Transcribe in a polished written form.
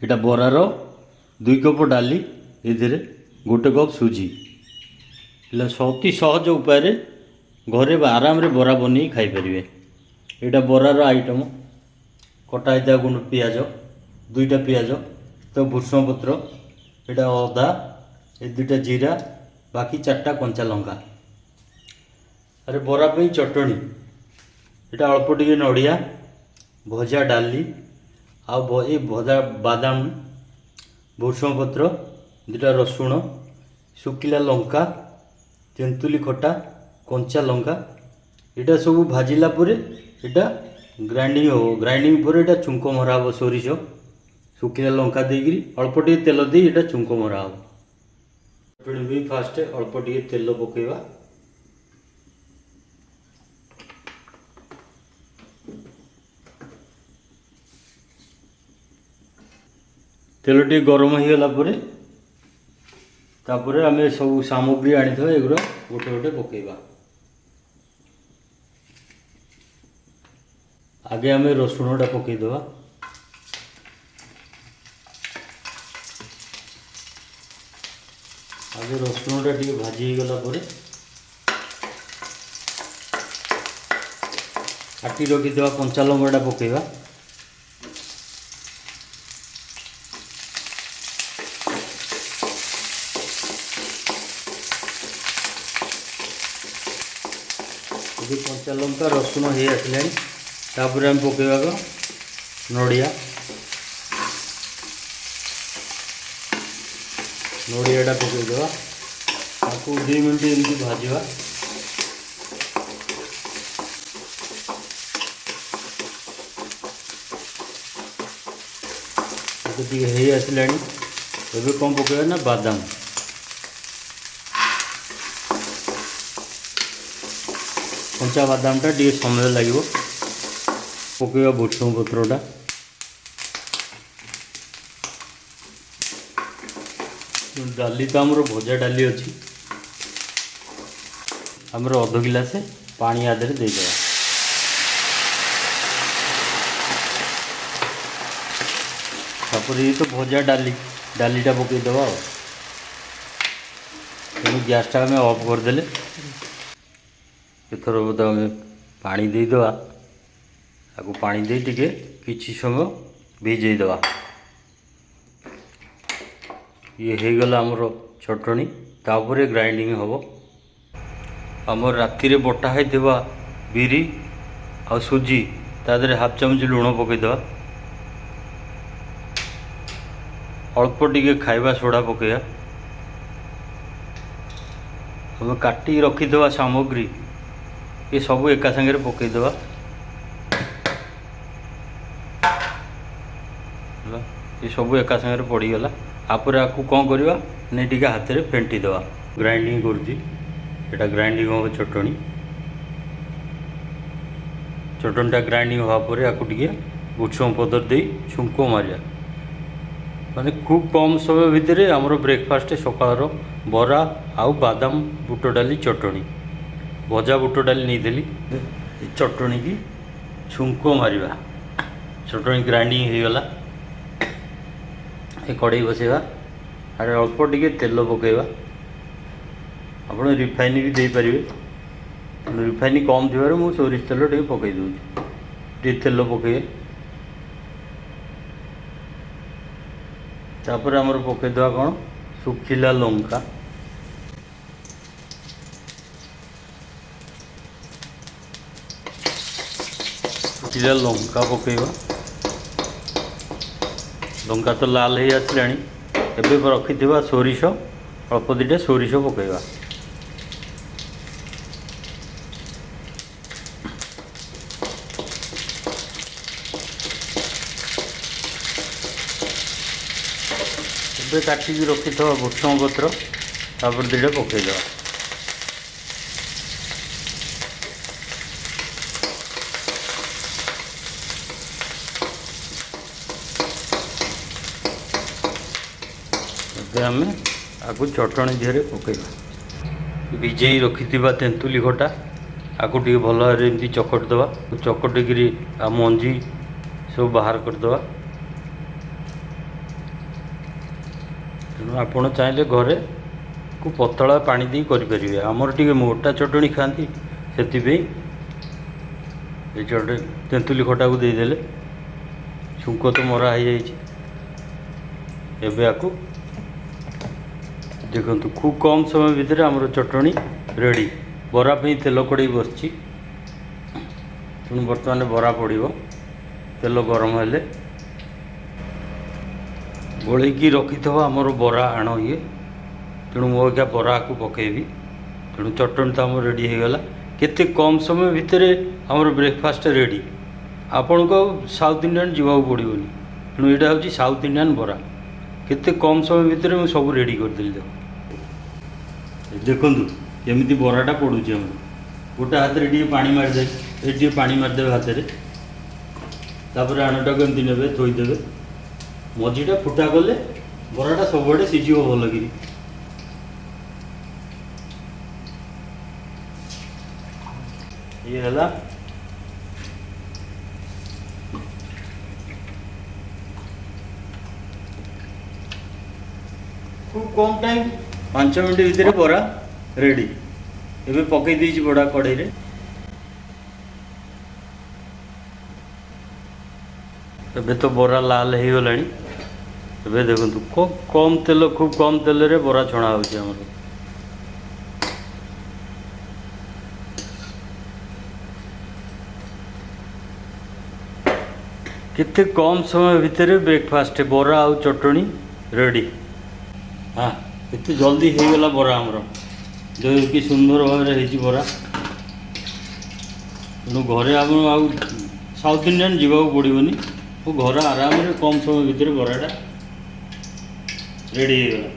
এটা বরার 2 কপ ডালি এଥିରେ 1 কপ সুজি એટલે ଅତି ସହଜ ଉପାୟରେ ଘରେ ଆରାମରେ ବରା ବନେଇ ଖାଇପାରିବେ। ଏଇଟା ବରାର ଆଇଟମ। କଟା ହେଇଥିବା ଗୁଣ୍ଡ ପିଆଜ 2ଟା ପିଆଜ ତ ଭୃଷଙ୍ଗ ପତ୍ର ଏଇଟା ଅଦା ଏ 2ଟା ଜିରା ବାକି 4ଟା କଞ୍ଚା ଲଙ୍କା। ଆରେ ବରା ପାଇଁ ଚଟଣି ଏଇଟା ଅଳ୍ପ ଟିକେ ନଡ଼ିଆ ଭଜା ଡାଲି ଆଉ ଏ ଭଜା ବାଦାମ ଭୃଷଙ୍ଗ ପତ୍ର 2ଟା ରସୁଣ ଶୁଖିଲା ଲଙ୍କା ତେନ୍ତୁଲି ଖଟା କଞ୍ଚା ଲଙ୍କା এটা ସବୁ ଭାଜିଲା ପରେ এটা ଗ୍ରାଇଣ୍ଡିଙ୍ଗ ହେବ। ଗ୍ରାଇଣ୍ଡିଙ୍ଗ ପରେ এটা ଛୁଙ୍କ ମରା ହେବ। ସୋରିଷ ଶୁଖିଲା ଲଙ୍କା ଦେଇକିରି ଅଳ୍ପ ଟିକେ ତେଲ ଦେଇ এটা ଛୁଙ୍କ ମରା ହେବ। ଚଟଣି ବି ଫାଷ୍ଟ ଅଳ୍ପ ଟିକେ ତେଲ ପକେଇବା। तेल टे गरम हो गला तापर आम सब सामग्री आनी था एगुरा गोटे गोटे पकेबा। आगे आम रसुणटा पकईदवा आगे रसुणटा टे भाजी गला काटी रखीद कंचा लंकाटा पकेबा। कंचा लंका रसुण हो आसला तापर आम पकेबा नड़िया नड़ियाटा पकईदे आपको 2 मिनट एमती भाजवा। हो आसला एवं कौन पकेबा ना बादाम कंचा बादामटा टे समय लगे पकेबा। भृषंग पत्रटा डाली तो आमर भजा डाली अच्छी आमर अध गिलासे पानी आधे देदेवा। तापर ये तो भजा डालीटा पकईदवा तेणु गैसटा आम ऑफ करदे। एथर बोध आम पानी देदेवा आपको पानी दे टिके किछि समय भिजेदेवा। ये हो गला आमर चटनी तापर ग्राइंडिंग हम आमर राति बटा होता बिरी आ सुजी तादे हाफ चामच लुण पकईदवा अल्प टिके खाइबा सोडा पकईया हम काटी रखीदवा सामग्री ये सब एका संगे पकईदवा। ये सब एका संगे पड़गला आपर आपको कौन करवा नहीं टी हाथ में फेंटीदवा। ग्राइंडिंग करा ग्राइंडिंग हम चटनी चटनीटा ग्राइंडिंग होगापर आपको टे भृषंग पत्र दे छुंक मारिया माने खूब कम समय भितर आमर ब्रेकफास्ट सकाळ बरा आउ बादाम बुट डाली चटनी भजा बुट डाली नहीं चटनी की छुंक मारिबा। चटनी ग्राइंडिंग हो गला कड़े बसैबा आरे अल्प टिके तेल पकईबा। आप रिफाइन भी देपारे रिफाइन कम थी मुझे सोरिष तेल टे पकई दूँ तेल पकईए तापर आमर पकईदवा कौन सुखिला लंका सुखिला लंका पकईबा। लंका तो लाल हो आसला एवं रखी सोरिष अल्प 2टा सोरिष पकईबा। एवं काटिकी रखी भृषंग पत्र तापर 2टा पकईदवा। आम आपको चटनी देहरे पकईबा। भिजे रखी तेंतुली खटा आपको टे भल भाव चकटदवा चकटिकी आ मंजी सब बाहर करदवा। ତେଣୁ ଆପଣ ଚାହିଁଲେ ଘରେ को पतला पानी दी करें आमर टे मोटा चटणी खाती से चटे तेंतुली खटा को देदेले छुंक तो मरा हो जाए आपको देखु खूब कम समय भितर आमर चटणी रेडी बरा तेल कड़े बस तेणु बर्तमान बरा पड़ो तेल गरम हेले गोलैकी रखी आमर बरा आण ये तेणु मो क्या बरा को पकेबी तेणु चटणी तो आम रेडी हो गला केते कम समय भितर आमर ब्रेकफास्ट रेडी आपन को साउथ इंडियन जीवा पड़ोनी तेणु यहाँ हूँ साउथ इंडियन बरा केते कम समय भितर मुझे सब रेडी करदेली देखु केमी बराटा पड़ूँ आम गोटे हाथ में टे पा मारिदे ये पा मारिदे हाथ में तापर आणटा को एमती ने थोईदे मझीटा फुटा कले बराटा सब सीझ भलकि ये है खूब कम टाइम 5 मिनट भितर बरा रेडी एबे पकई दीची बड़ा कड़ाई रे एबे तो बरा लाल हो गला एबे देखंतु खूब कम तेल रे बरा छणा होची हमर कितने कम समय भितर ब्रेकफास्ट बरा आउ चटणी रेडी हाँ इतने जल्दी हो गला बरा आमर जो कि सुंदर भाव में बरा तेणु घरे आम आउ साउथ इंडियन जीवा पड़ोनी घर आराम कम समय भितर बराटा रेडी हो गला।